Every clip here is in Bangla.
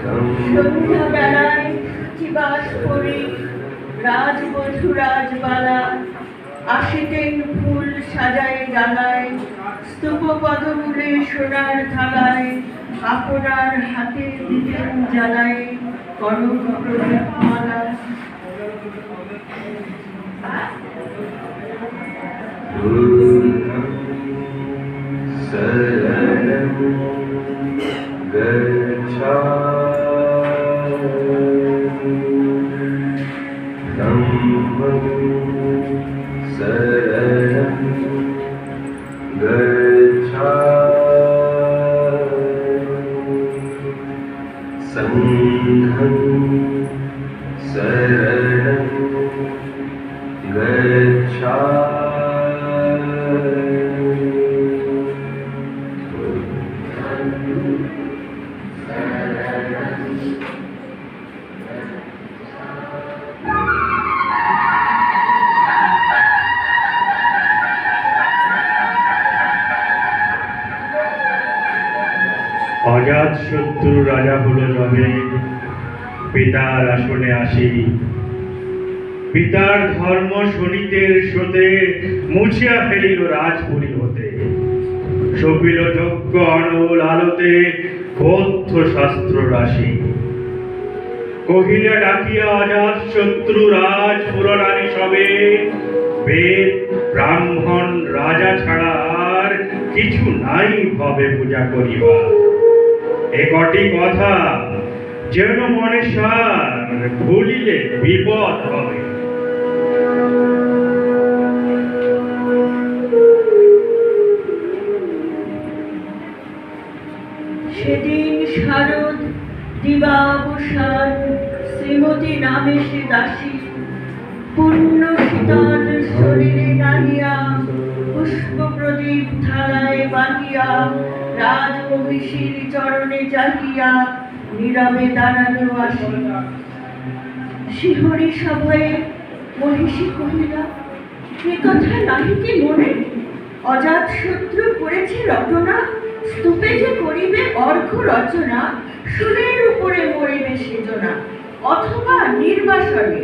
সন্ধ্যাবেলায় চিবাস করে রাজবধূ রাজবালা আসিতেন ফুল সাজায় ডালায়, স্তূপ পদমূলে সোনার থালায় আপনার হাতে দিতেন জ্বালায় কনক প্রদীপ মালা। শরণং গচ্ছামি ধম্মং শরণং গচ্ছামি সংঘং শরণং গচ্ছামি। অজাতশত্রু রাজা হল যবে পিতার আসনে আসি, পিতার ধর্ম শোনিতের স্রোতে মুছিয়া ফেলিল রাজপুরী হতে, সপিল যজ্ঞ অনল আলোতে বৌদ্ধ শাস্ত্র রাশি। কহিলে ডাকিয়া অজাতশত্রু রাজ পুররানী সবে, বেদ ব্রাহ্মণ রাজা ছাড়া আর কিছু নাই ভবে পূজা করিবা। এ কটি কথা যেন মনে সার, ভুলিলে বিপদ হবে। সেদিন শারদ দিবাবসান শ্রীমতী নামে সে দাসী, পূর্ণ শীতল শরীরে নাহিয়া পুষ্প প্রদীপ থালায় বাহিয়া রাজমহিষীর চরণে চাহিয়া নীরবে দাঁড়ানো আসি। শিহরি সভয়ে মহিষী কহিলা, এ কথা নাহি কি মনে? অজাতশত্রু করেছে রটনা, স্তূপে যে করিবে অর্ঘ্য রচনা, সুরের উপরে মরিবে সেজনা অথবা নির্বাসনে।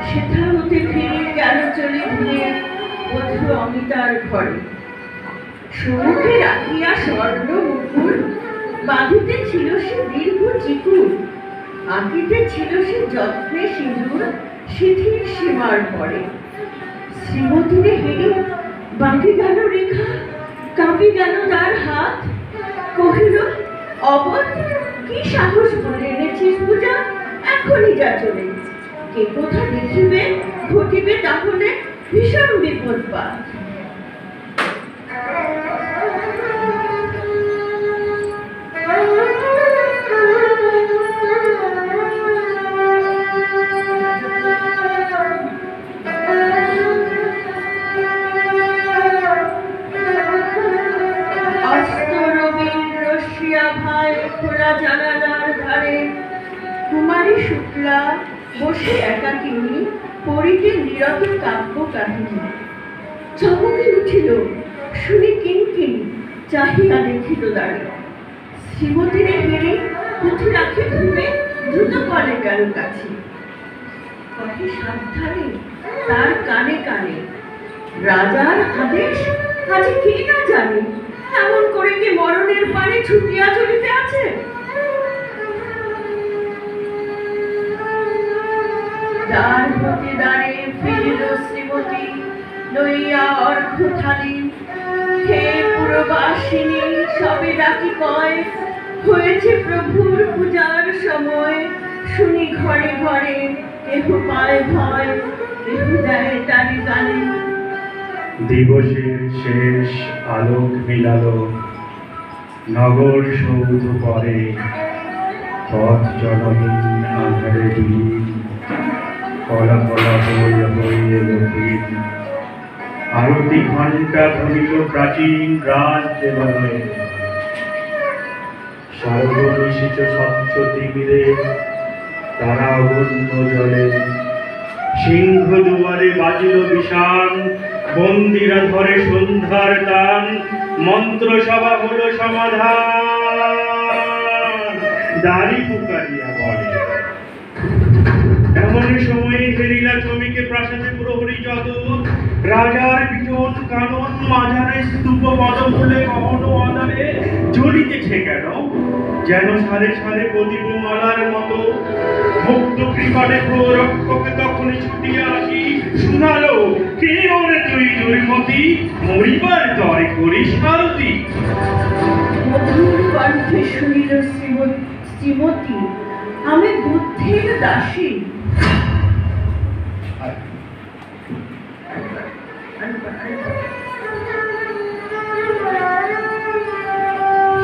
সেথা হতে ফিরে গেল চলে ঘুরে বধূ অমিতার ঘরে। সমুখে রাখিয়া স্বর্ণ মুকুর, বাঁধিতে ছিল সে দীর্ঘ চিকুর, আঁকিতে ছিল সে যত্নে সিঁদুর শিথির সীমার পরে। শ্রীমতীরে হেরে বাঁধি গেল রেখা, কাঁপি গেল তার হাত। কহিল, অবধ কি সাহস বলে এনেছিস পূজা, এখনই যা চলে। কে কোথা দেখিবে ঘটিবে তাহলে ভীষণ বিপদপাত। খোলা জানালার ধারে কুমারী শুক্লা বসে একাকিনী পড়িতে নিরত কাব্য কাহিনী। চমকে উঠিল শুনি কিঙ্কিণী, চাহিয়া দেখিল দাঁড়িয়ে। শ্রীমতীরে হেরে পুঁথি রাখে ঘুমে দ্রুত কলে গেল কাছে। কহে সাবধানে তার কানে কানে, রাজার আদেশ আজ কে না জানে, এমন করে কি মরণের পানে ছুটিয়া চলিতে আছে? দ্বার হতে দ্বারে ফিরিল শ্রীমতী লইয়া অর্ঘ্য থালি। হে পুরবাসিনী সবে ডাকি কয়, হয়েছে প্রভুর পূজার সময়। শুনি ঘরে ঘরে কেহ পায় ভয়, কেহ দেয় তারি গানে। দিবসের শেষ আলোক মিলালো নগর সৌধ পরে, পথ জনহীন আঁধারে দিন কলা কলা হইয়া বইয়ে লোকে আরতি ঘণ্টা ধ্বনিল প্রাচীন রাজ দেবালয়ে। শারদ নিশীথ স্বচ্ছ তিমিরে তারা অবন্য জলে। সিংহ দুয়ারে বাজিল বিষাণ, বন্দিরা ধরে সন্ধ্যার তান। মন্ত্র সভা হলো সমাধান, দাড়ি পুকারিয়া বলে। এমন সময়ে ফেরিলা চমিকে প্রাসাদে প্রহরী যত। রাজার বিজন কানন মাঝারে স্তূপ পদমূলে গহন আধারে জ্বলিতেছে কেন, যেন সারে সারে প্রদীপ মালার মতো। মুক্ত কৃপানে প্ররক্ষকে তখনই ছুটিয়া আসি শুনালো, কে ওরে তুই দুর্মতি, মরিবার তরে করিস আরতি। মধুর কণ্ঠে শুনিল শ্রীমতী, আমি বুদ্ধির দাসী।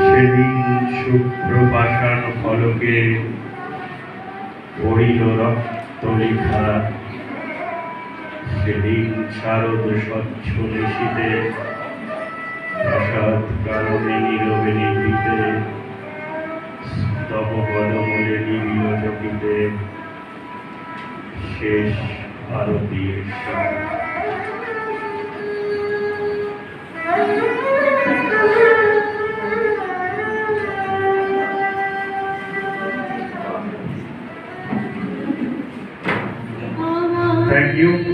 সেদিন শুভ্র পাষাণ ফলকে পড়িল রক্ত লেখা। সেদিন শারদ স্বচ্ছ নিশীথে প্রাসাদ কাননে নীরবে নিভৃতে। স্তব পদমূলে নিবিল চকিতে শেষ আরতির সাথে। Thank you.